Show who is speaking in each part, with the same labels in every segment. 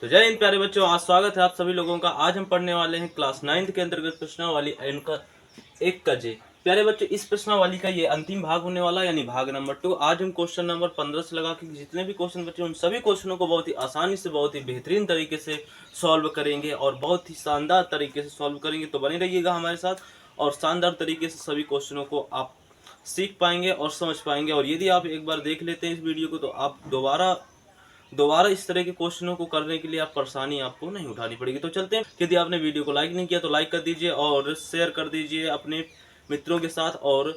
Speaker 1: तो जय हिंद प्यारे बच्चों, आज स्वागत है आप सभी लोगों का। आज हम पढ़ने वाले हैं क्लास 9 के अंतर्गत प्रश्नावली इनका 1 का जे। प्यारे बच्चों, इस प्रश्नावली का ये अंतिम भाग होने वाला यानी भाग नंबर 2। आज हम क्वेश्चन नंबर 15 से लगा के जितने भी क्वेश्चन बचे उन सभी क्वेश्चनों को बहुत ही आसानी से, बहुत ही बेहतरीन तरीके से सॉल्व करेंगे और बहुत ही शानदार तरीके से सॉल्व करेंगे। तो बने रहिएगा हमारे साथ और शानदार तरीके से सभी क्वेश्चनों को आप सीख पाएंगे और समझ पाएंगे। और यदि आप एक बार देख लेते हैं इस वीडियो को तो आप दोबारा इस तरह के क्वेश्चनों को करने के लिए आप परेशानी आपको नहीं उठानी पड़ेगी। तो चलते हैं। यदि आपने वीडियो को लाइक नहीं किया तो लाइक कर दीजिए और शेयर कर दीजिए अपने मित्रों के साथ। और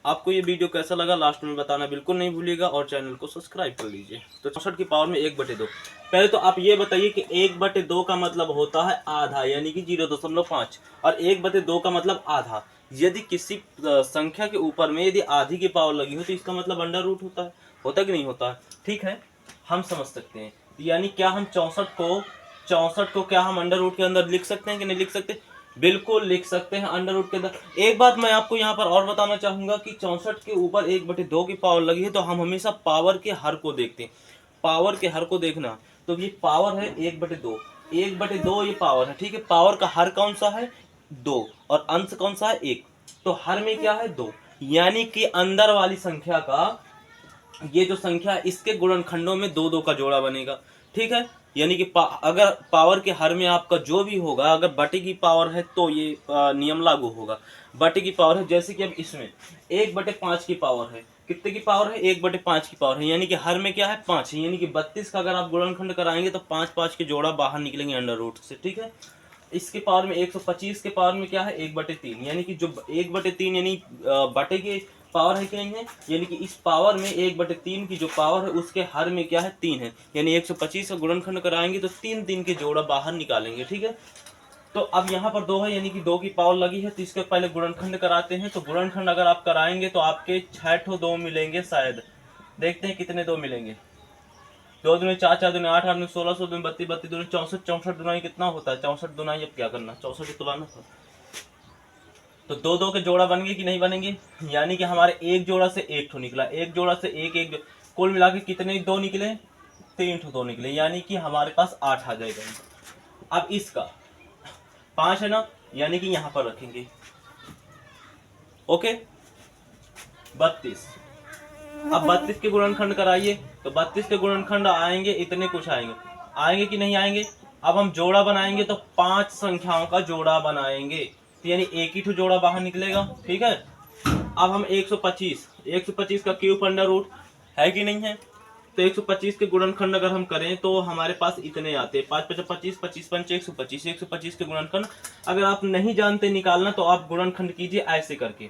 Speaker 1: आपको ये वीडियो कैसा लगा लास्ट में बताना बिल्कुल नहीं भूलिएगा और चैनल को सब्सक्राइब कर लीजिए। तो 64 की पावर में 1/2। पहले तो आप ये बताइए कि 1/2 का मतलब होता है आधा यानी कि 0.5 और 1/2 का मतलब आधा। यदि किसी संख्या के ऊपर में यदि आधी की पावर लगी हो तो इसका मतलब अंडर रूट होता है कि नहीं होता है? ठीक है, हम समझ सकते हैं। यानी क्या हम 64 को क्या हम अंडर रूट के अंदर लिख सकते हैं कि नहीं लिख सकते? बिल्कुल लिख सकते हैं अंडर रूट के अंदर। एक बात मैं आपको यहाँ पर और बताना चाहूंगा कि 64 के ऊपर 1/2 की पावर लगी है तो हम हमेशा पावर के हर को देखते हैं। पावर के हर को देखना, तो ये पावर है 1/2। 1/2 ये पावर है, ठीक है। पावर का हर कौन सा है? 2 और अंश कौन सा है? 1। तो हर में क्या है? 2। यानी कि अंदर वाली संख्या का ये जो संख्या है इसके गुणनखंडों में 2 2 का जोड़ा बनेगा, ठीक है। यानी कि अगर पावर के हर में आपका जो भी होगा, अगर बटे की पावर है तो ये नियम लागू होगा। बटे की पावर है, जैसे कि अब इसमें 1/5 की पावर है। कितने की पावर है? 1/5 की पावर है, यानी कि हर में क्या है? 5 है। यानी कि 32 का अगर आप गुणनखंड कराएंगे तो 5 5 के जोड़ा बाहर निकलेंगे अंडर रूट से, ठीक है। इसके पावर में 125 के पावर में क्या है? 1/3, यानी कि जो 1/3 यानी बटे के पावर है कि नहीं है। यानी कि इस पावर में 1/3 की जो पावर है उसके हर में क्या है? 3 है। यानी 125 का गुणनखंड कराएंगे तो 3 3 के जोड़ा बाहर निकालेंगे, ठीक है। तो अब यहाँ पर 2 है, यानी कि 2 की पावर लगी है तो इसके पहले गुणनखंड कराते हैं। तो गुणनखंड अगर आप कराएंगे तो आपके 6 2 मिलेंगे शायद। देखते हैं कितने 2 मिलेंगे। 2 दूनी 4, 4 दूनी 8, 8 दूनी 16, 16 दूनी 32, 32 दूनी 64, 64 दुनाई कितना होता है? 64 दुनाई अब क्या करना? 64 की तुलना था। तो 2 2 के जोड़ा बनेंगे कि नहीं बनेंगे? यानी कि हमारे एक जोड़ा से एक ठो निकला, एक जोड़ा से एक कुल मिला के कितने 2 निकले? 3 ठो 2 निकले, यानी कि हमारे पास 8 आ जाएगा। अब इसका 5 है ना, यानी कि यहां पर रखेंगे। ओके, 32। अब 32 के गुणनखंड कराइए तो 32 के गुणनखंड आएंगे, इतने कुछ आएंगे कि नहीं आएंगे? अब हम जोड़ा बनाएंगे तो 5 संख्याओं का जोड़ा बनाएंगे, तो यानी एक ही ठो जोड़ा बाहर निकलेगा, ठीक है। अब हम 125 का क्यूब अंडर रूट है कि नहीं है? तो 125 के गुणनखंड अगर हम करें तो हमारे पास इतने आते हैं, 5 5 25, 25 5 125। 125 के गुणनखंड अगर आप नहीं जानते निकालना तो आप गुणनखंड कीजिए ऐसे करके,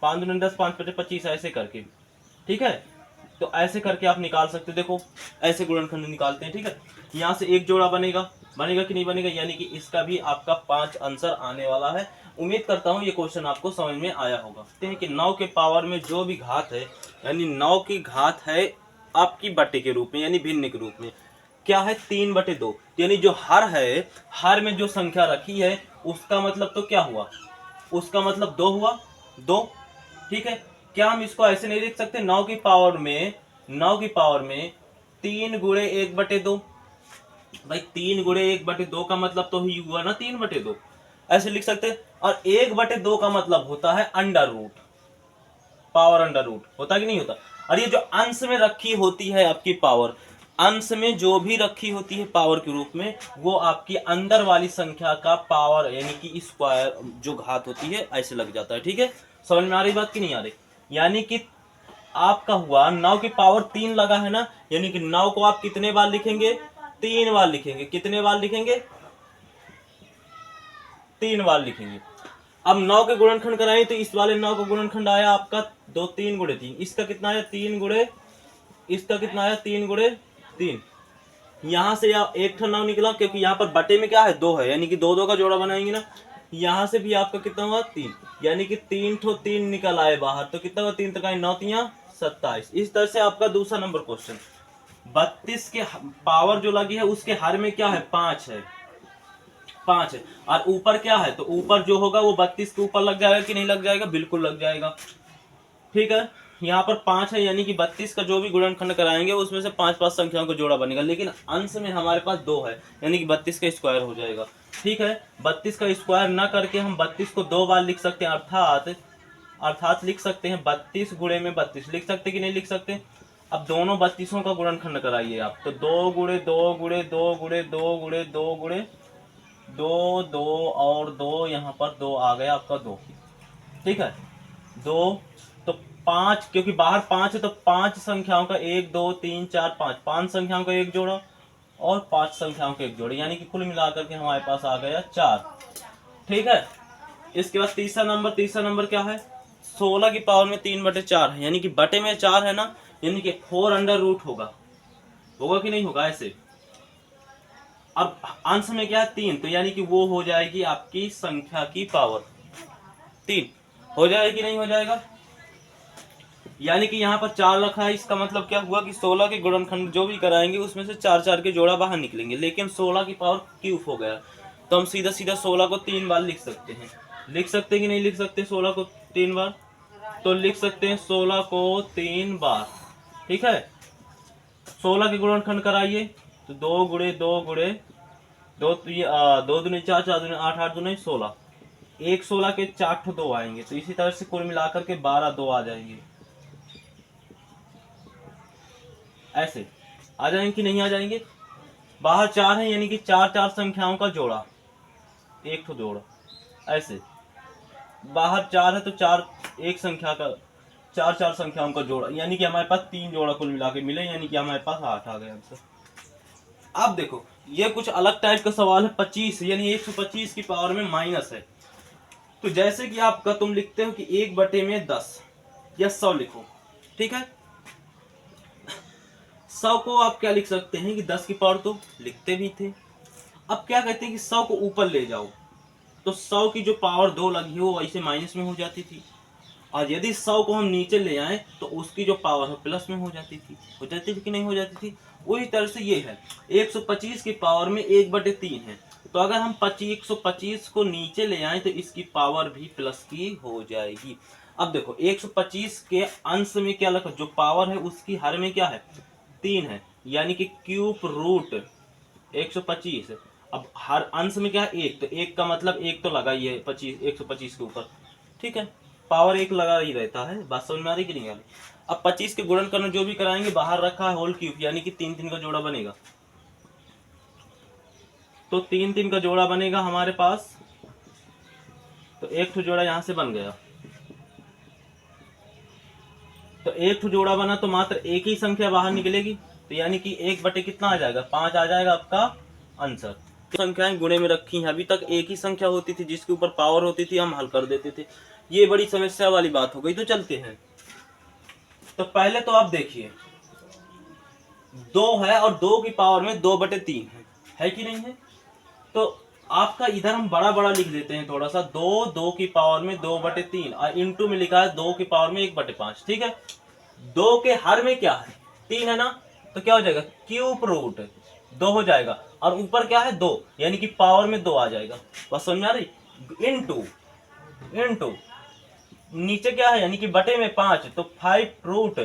Speaker 1: 5 दूनी 10, 5 5 25 ऐसे करके, ठीक है। तो ऐसे करके आप निकाल सकते, देखो ऐसे गुणनखंड निकालते हैं, ठीक है। यहाँ से एक जोड़ा बनेगा कि नहीं बनेगा? यानी कि इसका भी आपका 5 आंसर आने वाला है। उम्मीद करता हूँ ये क्वेश्चन आपको समझ में आया होगा। देखते हैं कि 9 के पावर में जो भी घात है, यानी 9 की घात है आपकी बटे के रूप में यानी भिन्न के रूप में, क्या है? 3/2। यानी जो हर है, हर में जो संख्या रखी है उसका मतलब तो क्या हुआ? उसका मतलब 2 हुआ, 2, ठीक है। क्या हम इसको ऐसे नहीं लिख सकते? 9 की पावर में 3 गुणे 1/2। भाई 3 गुणे 1/2 का मतलब तो ही हुआ ना 3/2, ऐसे लिख सकते। और 1/2 का मतलब होता है under root, power under root होता कि नहीं होता? और ये जो अंश में रखी होती है आपकी पावर, अंश में जो भी रखी होती है पावर के रूप में, वो आपकी अंदर वाली संख्या का पावर यानी कि स्क्वायर जो घात होती है ऐसे लग जाता है, ठीक है। समझ में आ रही बात कि नहीं आ रही? यानी कि आपका हुआ 9 की पावर 3 लगा है ना, यानी कि 9 को आप कितने बार लिखेंगे? 3 बार लिखेंगे। कितने बार लिखेंगे? 3 बार लिखेंगे। अब 9 के गुणनखंड कराएं तो इस वाले 9 का गुणनखंड आया आपका 2 3 गुणे 3। इसका कितना आया? 3 गुणे, इसका कितना आया? 3 गुणे 3। यहां से एक ठो 9 निकला क्योंकि यहाँ पर बटे में क्या है? 2 है, यानी कि 2 2 का जोड़ा बनाएंगे ना। यहां से भी आपका कितना हुआ? 3, यानी कि 3 ठो 3 निकल आए बाहर, तो कितना हुआ? 3 3 9 3 27। इस तरह से आपका दूसरा नंबर क्वेश्चन 32 के पावर जो लगी है उसके हर में क्या है? 5 है, 5 है। और ऊपर क्या है? तो ऊपर जो होगा वो 32 के ऊपर लग जाएगा कि नहीं लग जाएगा? बिल्कुल लग जाएगा, ठीक है। यहाँ पर 5 है, यानी कि 32 का जो भी गुणनखंड कराएंगे उसमें से 5 संख्याओं का जोड़ा बनेगा, लेकिन अंश में हमारे पास 2 है, यानी कि 32 का स्क्वायर हो जाएगा। ठीक है, 32 का स्क्वायर ना करके हम 32 को 2 बार लिख सकते हैं, अर्थात लिख सकते हैं 32 गुणे में 32, लिख सकते कि नहीं लिख सकते। अब दोनों 32 का गुणनखंड कराइए आप, तो 2 गुणे 2 गुणे 2 गुणे 2 गुणे 2 गुणे 2 2 और 2, यहाँ पर 2 आ गया आपका 2। ठीक है, 2 तो 5, क्योंकि बाहर 5 है तो 5 संख्याओं का 1 2 3 4 5 संख्याओं का एक जोड़ा और 5 संख्याओं के एक जोड़े, यानी कि कुल मिलाकर के हमारे पास आ गया 4। ठीक है, इसके बाद तीसरा नंबर क्या है, 16 की पावर में 3/4 है, यानी कि बटे में 4 है ना, यानी कि 4 अंडर रूट होगा कि नहीं होगा ऐसे। अब अंश में क्या है 3, तो यानी कि वो हो जाएगी आपकी संख्या की पावर 3, हो जाएगा कि नहीं हो जाएगा। यानी कि यहाँ पर 4 रखा है, इसका मतलब क्या हुआ कि 16 के गुणनखंड जो भी कराएंगे उसमें से 4 के जोड़ा बाहर निकलेंगे, लेकिन 16 की पावर क्यूब हो गया, तो हम सीधा 16 को 3 बार लिख सकते हैं। लिख सकते कि नहीं लिख सकते 16 को 3 बार, तो लिख सकते हैं 16 को 3 बार। ठीक है, 16 के गुणनखंड कराइए, तो 2 गुणे 2 गुणे 2 2 दूनी 4 4 दूनी 8 8 दूनी 16, 16 के 4 2 आएंगे, तो इसी तरह से कुल मिलाकर के 12 2 आ जाएंगे, ऐसे आ जाएंगे कि नहीं आ जाएंगे। बाहर 4 है, यानी कि 4 संख्याओं का जोड़ा, एक तो जोड़ा, ऐसे बाहर 4 है तो 4 एक संख्या का 4 संख्याओं का जोड़ा, यानी कि हमारे पास 3 जोड़ा कुल मिला के मिले, यानी कि हमारे पास 8 आ गया आंसर। अब देखो ये कुछ अलग टाइप का सवाल है, 25 यानी 125 की पावर में माइनस है, तो जैसे कि आपका तुम लिखते हो कि 1/10 या 100 लिखो। ठीक है, 100 को आप क्या लिख सकते हैं कि 10 की पावर तो लिखते भी थे। अब क्या कहते हैं कि 100 को ऊपर ले जाओ, तो 100 की जो पावर 2 लगी है वो वैसे माइनस में हो जाती थी, और यदि 100 को हम नीचे ले आए तो उसकी जो पावर है प्लस में हो जाती थी कि नहीं हो जाती थी। वही तरह से ये है, 125 की पावर में 1/3 है, तो अगर हम 125 को नीचे ले आए तो इसकी पावर भी प्लस की हो जाएगी। अब देखो 125 के अंश में क्या लिखा, जो पावर है उसकी हर में क्या है 3 है, यानी कि क्यूब रूट 125। अब हर अंश में क्या है 1, तो 1 का मतलब 1 तो लगा ही है 125 के ऊपर। ठीक है, पावर 1 लगा ही रहता है, बात समझ में आ रही कि नहीं आ रही। अब 25 के गुणन करना जो भी कराएंगे, बाहर रखा है होल क्यूब, यानी कि 3 का जोड़ा बनेगा, तो 3 का जोड़ा बनेगा हमारे पास, तो एक तो जोड़ा यहां से बन गया, तो एक तो जोड़ा बना तो मात्र एक ही संख्या बाहर निकलेगी, तो यानी कि 1 कितना आ जाएगा 5 आ जाएगा आपका आंसर। संख्याएं गुणे में रखी हैं, अभी तक एक ही संख्या होती थी जिसके ऊपर पावर होती थी, हम हल कर देते थे, ये बड़ी समस्या वाली बात हो गई। तो चलते हैं, तो पहले तो आप देखिए 2 है और 2 की पावर में 2/3 है कि नहीं है, तो आपका इधर हम बड़ा बड़ा लिख देते हैं थोड़ा सा, 2 की पावर में 2/3 और इंटू में लिखा है 2 की पावर में 1/5। ठीक है, 2 के हर में क्या है 3 है ना, तो क्या हो जाएगा क्यूब रूट 2 हो जाएगा, और ऊपर क्या है 2, यानी कि पावर में 2 आ जाएगा, बस समझ में आ रही। इंटू नीचे क्या है, यानी कि बटे में 5, तो 5 रूट।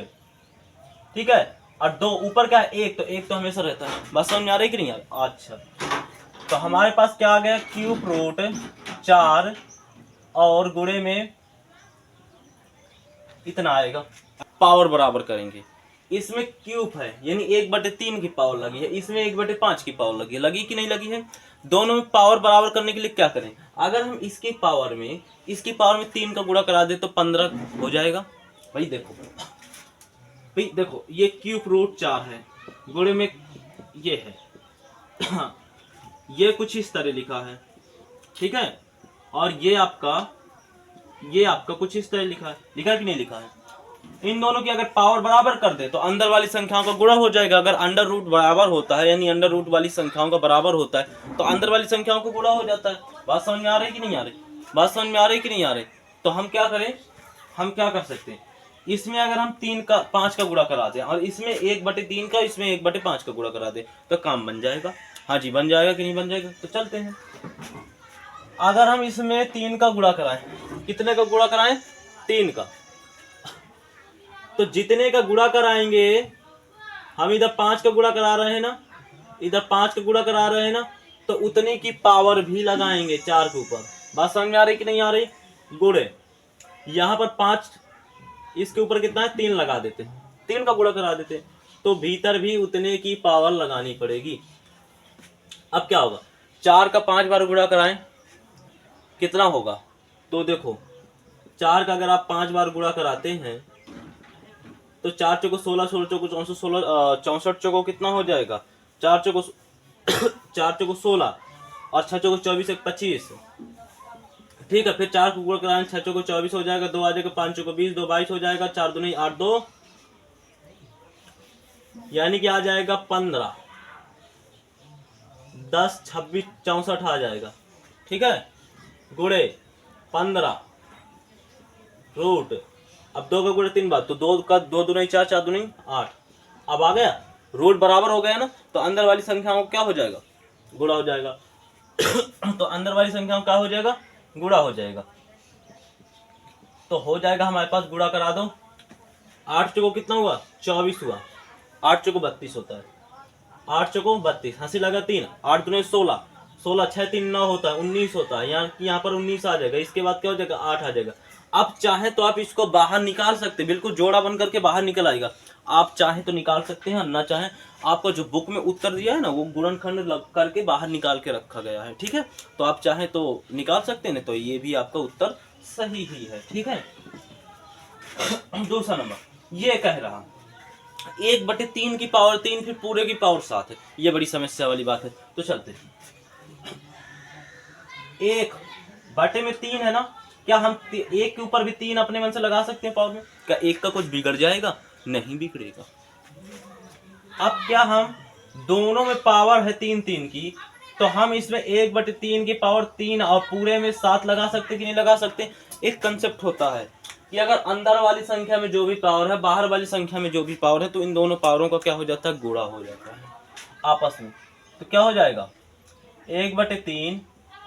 Speaker 1: ठीक है, और 2 ऊपर क्या है 1, तो 1 तो हमेशा रहता है, बस समझ में आ रही कि नहीं यार। अच्छा, तो हमारे पास क्या आ गया क्यूब रूट 4 और गुणे में इतना आएगा। पावर बराबर करेंगे, इसमें क्यूब है यानी 1/3 की पावर लगी है, इसमें 1/5 की पावर लगी कि नहीं लगी है। दोनों में पावर बराबर करने के लिए क्या करें, अगर हम इसकी पावर में 3 का गुणा करा दे तो 15 हो जाएगा। भाई देखो ये क्यूब रूट 4 है, गुणे में ये है ये कुछ इस तरह लिखा है। ठीक है, और ये आपका कुछ इस तरह लिखा है कि नहीं लिखा है। इन दोनों की अगर पावर बराबर कर दे तो अंदर वाली संख्याओं का गुणा हो जाएगा, अगर अंडर रूट बराबर होता है यानी अंडर रूट वाली संख्याओं का बराबर होता है तो अंदर वाली संख्याओं को गुणा हो जाता है। बात समझ में आ रही कि नहीं आ रही, तो हम क्या करें, हम क्या कर सकते हैं, इसमें अगर हम 5 का गुणा करा दें और इसमें 1/3 का, इसमें 1/5 का गुणा करा दें तो काम बन जाएगा। हाँ जी, बन जाएगा कि नहीं बन जाएगा, तो चलते हैं। अगर हम इसमें 3 का गुणा कराएं, कितने का गुणा कराएं 3 का, तो जितने का गुणा कराएंगे, हम इधर 5 का गुणा करा रहे हैं ना, इधर 5 का गुणा करा रहे हैं ना, तो उतने की पावर भी लगाएंगे 4 के ऊपर। बात समझ में आ रही कि नहीं आ रही? गुणे यहाँ पर 5, इसके ऊपर कितना है 3 लगा देते, 3 का गुणा करा देते, तो भीतर भी उतने की पावर लगानी पड़ेगी। अब क्या होगा, 4 का 5 बार गुणा कराएं कितना होगा, तो देखो 4 का अगर आप 5 बार गुणा कराते हैं तो 4 चौको 16, 16 चौको 64, 64 चौको कितना हो जाएगा, 4 चौको 16 और 6 चौको 24, 25। ठीक है, फिर 4 को गुणा कराएं 6 चौको 24 हो जाएगा, 2 आ जाएगा, 5 चौको 20, 2 22 हो जाएगा, 4 2 नहीं 8 2, यानी कि आ जाएगा 15, 10 26 64 आ जाएगा। ठीक है, गुणे 15 रूट, अब 2 का गुणे 3 बार, तो 2 का 2 दूनी 4, 4 दूनी 8। अब आ गया, रूट बराबर हो गया ना, तो अंदर वाली संख्याओं क्या हो जाएगा, गुणा हो जाएगा। तो अंदर वाली संख्याओं क्या हो जाएगा, गुणा हो जाएगा। तो हो जाएगा हमारे पास, गुणा करा दो, 8 चौको कितना हुआ 24 हुआ, 8 चौको 32 होता है, 8 चौको 32, हंसी लगा 3, 8 दूनी 16, 16 6 3 9 होता है, 19 होता है, यहाँ पर 19 आ जाएगा, इसके बाद क्या हो जाएगा 8 आ जाएगा। अब चाहे तो आप इसको बाहर निकाल सकते, बिल्कुल जोड़ा बन करके बाहर निकल आएगा, आप चाहे तो निकाल सकते हैं, ना चाहे आपको जो बुक में उत्तर दिया है ना वो गुणनखंड करके बाहर निकाल के रखा गया है। ठीक है, तो आप चाहे तो निकाल सकते हैं, तो ये भी आपका उत्तर सही ही है। ठीक है, दूसरा नंबर ये कह रहा 1/3 की पावर 3 फिर पूरे की पावर 7 है, ये बड़ी समस्या वाली बात है। तो चलते 1/3 है ना, क्या हम 1 के ऊपर भी 3 अपने मन से लगा सकते हैं पावर में? क्या 1 का कुछ बिगड़ जाएगा? नहीं बिगड़ेगा। अब क्या हम दोनों में पावर है 3 3 की, तो हम इसमें 1/3 की पावर 3 और पूरे में 7 लगा सकते कि नहीं लगा सकते? एक कंसेप्ट होता है कि अगर अंदर वाली संख्या में जो भी पावर है, बाहर वाली संख्या में जो भी पावर है, तो इन दोनों पावरों का क्या हो जाता है, गुणा हो जाता है आपस में। तो क्या हो जाएगा, 1/3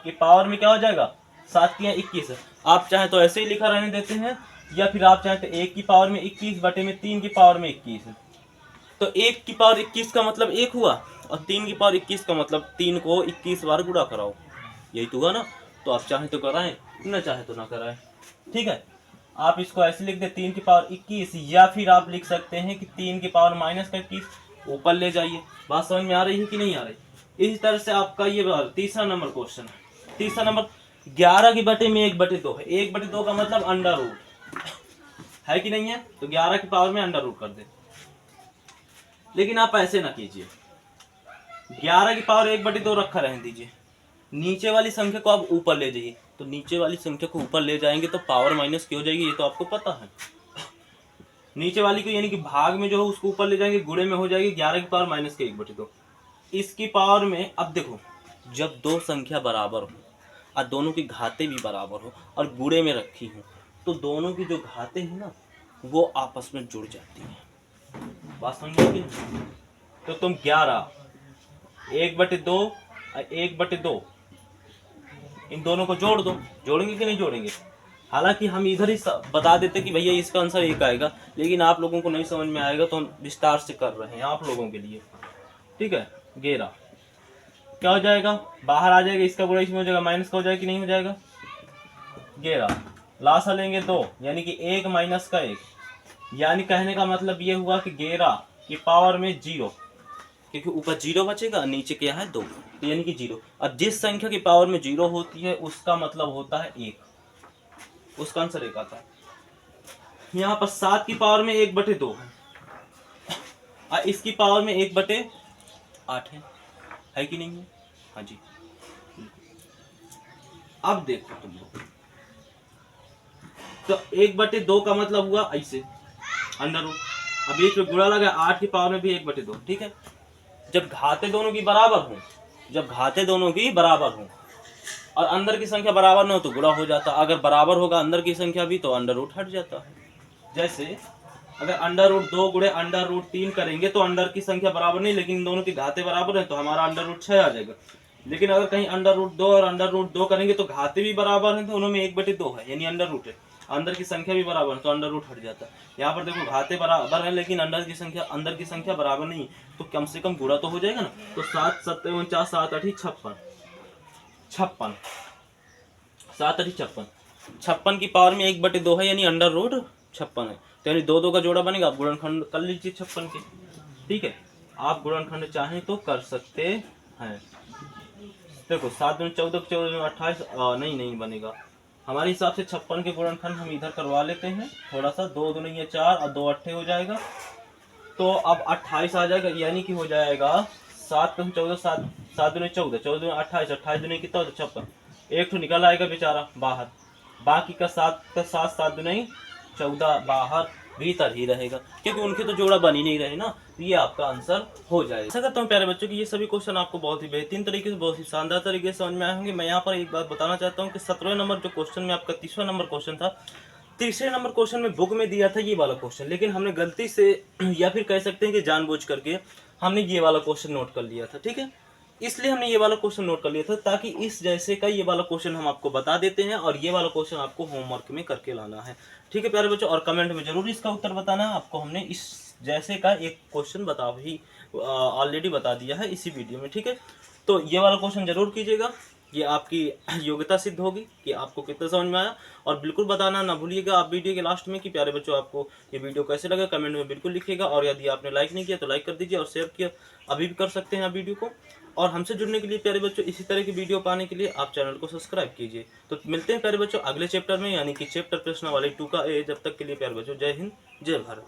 Speaker 1: की पावर में क्या हो जाएगा, 7 की 21। आप चाहे तो ऐसे ही लिखा रहने देते हैं, या फिर आप चाहे तो 1 की पावर में 21/3 की पावर में 21। तो 1 की पावर 21 का मतलब 1 हुआ, और 3 की पावर 21 का मतलब 3 को 21 बार गुणा कराओ, यही तो हुआ ना। तो आप चाहे तो कराएं, न चाहे तो ना कराएं। ठीक है, आप इसको ऐसे लिख दे 3 की पावर 21, या फिर आप लिख सकते हैं कि 3 की पावर -21 ऊपर ले जाइए। बात समझ में आ रही है कि नहीं आ रही? इसी तरह से आपका ये तीसरा नंबर क्वेश्चन है। तीसरा नंबर 11 की बटे में 1/2 है, 1/2 का मतलब अंडर रूट है कि नहीं है, तो 11 की पावर में अंडर रूट कर दे। लेकिन आप ऐसे ना कीजिए, 11 की पावर 1/2 रखा रहने दीजिए, नीचे वाली संख्या को आप ऊपर ले जाइए। तो नीचे वाली संख्या को ऊपर ले जाएंगे तो पावर माइनस क्यों हो जाएगी, ये तो आपको पता है। नीचे वाली को यानी कि भाग में जो है उसको ऊपर ले जाएंगे, गुणे में हो जाएगी 11 की पावर -1/2। इसकी पावर में अब देखो, जब दो संख्या बराबर हो और दोनों की घातें भी बराबर हो और गुणे में रखी हो, तो दोनों की जो घातें हैं ना वो आपस में जुड़ जाती हैं। बात समझिए। तो तुम 11 1/2 और 1/2 इन दोनों को जोड़ दो, जोड़ेंगे कि नहीं जोड़ेंगे? हालांकि हम इधर ही बता देते कि भैया इसका आंसर 1 आएगा, लेकिन आप लोगों को नहीं समझ में आएगा तो हम विस्तार से कर रहे हैं आप लोगों के लिए। ठीक है, 11 क्या हो जाएगा, बाहर आ जाएगा, इसका गुणा इसमें हो जाएगा, माइनस का हो जाएगा कि नहीं हो जाएगा। 11 लासा लेंगे 2, यानी कि 1 माइनस का 1, यानी कहने का मतलब ये हुआ कि 11 की पावर में 0, क्योंकि ऊपर 0 बचेगा, नीचे क्या है 2, तो यानी कि 0। अब जिस संख्या की पावर में 0 होती है उसका मतलब होता है 1, उसका आंसर 1 आता है। यहाँ पर 7 की पावर में 1/2 है और इसकी पावर में 1/8 है कि नहीं है? हाँ जी। अब देखो तुम लोग, तो 1/2 का मतलब हुआ ऐसे अंडर रूट, अब बीच में गुणा लगा, 8 की पावर में भी 1/2। ठीक है, जब घाते दोनों की बराबर हो, जब घाते दोनों की बराबर हो और अंदर की संख्या बराबर न हो तो गुणा हो जाता, अगर बराबर होगा अंदर की संख्या भी तो अंडर रूट हट जाता है। जैसे अगर अंडर रूट 2 गुणे अंडर रूट 3 करेंगे तो अंडर की संख्या बराबर नहीं, लेकिन दोनों की घाते बराबर है तो हमारा अंडर रूट 6 आ जाएगा। लेकिन अगर कहीं अंडर रूट 2 और अंडर रूट 2 करेंगे तो घाते भी बराबर हैं, तो उन्होंने 1/2 है यानी अंडर रूट है, अंदर की संख्या भी बराबर है तो अंडर रूट हट जाता है। यहाँ पर देखो घाते बराबर है लेकिन अंदर की संख्या बराबर नहीं, तो कम से कम गुणा तो हो जाएगा ना। तो 7 7 49 7 8 56 56 7 8 56 56 की पावर में 1/2 है यानी अंडर रूट 56 है। तो यानी 2 2 का जोड़ा बनेगा। आप गुणनखंड कर लीजिए 56 के, ठीक है। आप गुणनखंड चाहें तो कर सकते हैं। देखो 7 दूनी 14 14 दूनी 28 नहीं बनेगा हमारे हिसाब से। 56 के गुणनखंड हम इधर करवा लेते हैं थोड़ा सा। 2 दूनी 4 और 2 अट्ठे हो जाएगा, तो अब 28 आ जाएगा, यानी कि हो जाएगा 7 14 7 7 दूनी 14 14 दूनी 28 28 दूनी कितना होता है 56। एक तो निकल आएगा बेचारा बाहर, बाकी का 7 का 7 7 दूनी 14 बाहर भीतर ही रहेगा, क्योंकि उनके तो जोड़ा बन ही नहीं रहे ना। तो ये आपका आंसर हो जाएगा। ऐसा करता हूँ प्यारे बच्चों कि ये सभी क्वेश्चन आपको बहुत ही बेहतरीन तरीके से, बहुत ही शानदार तरीके से समझ में आए होंगे। मैं यहाँ पर एक बात बताना चाहता हूँ कि 17वें नंबर जो क्वेश्चन में आपका 30वां नंबर क्वेश्चन था, तीसरे नंबर क्वेश्चन में बुक में दिया था ये वाला क्वेश्चन, लेकिन हमने गलती से या फिर कह सकते हैं कि जानबूझ करके हमने ये वाला क्वेश्चन नोट कर लिया था, ठीक है। इसलिए हमने ये वाला क्वेश्चन नोट कर लिया था ताकि इस जैसे का ये वाला क्वेश्चन हम आपको बता देते हैं और ये वाला क्वेश्चन आपको होमवर्क में करके लाना है, ठीक है प्यारे बच्चों। और कमेंट में जरूर इसका उत्तर बताना है। आपको हमने इस जैसे का एक क्वेश्चन ऑलरेडी बता दिया है इसी वीडियो में, ठीक है। तो ये वाला क्वेश्चन जरूर कीजिएगा, ये आपकी योग्यता सिद्ध होगी कि आपको कितना समझ में आया। और बिल्कुल बताना ना भूलिएगा आप वीडियो के लास्ट में कि प्यारे बच्चों आपको ये वीडियो कैसे लगा, कमेंट में बिल्कुल लिखिएगा। और यदि आपने लाइक नहीं किया तो लाइक कर दीजिए, और शेयर किया अभी भी कर सकते हैं आप वीडियो को। और हमसे जुड़ने के लिए प्यारे बच्चों, इसी तरह की वीडियो पाने के लिए आप चैनल को सब्सक्राइब कीजिए। तो मिलते हैं प्यारे बच्चों अगले चैप्टर में, यानी कि चैप्टर प्रश्नावली 2 का ए। जब तक के लिए प्यारे बच्चों जय हिंद जय भारत।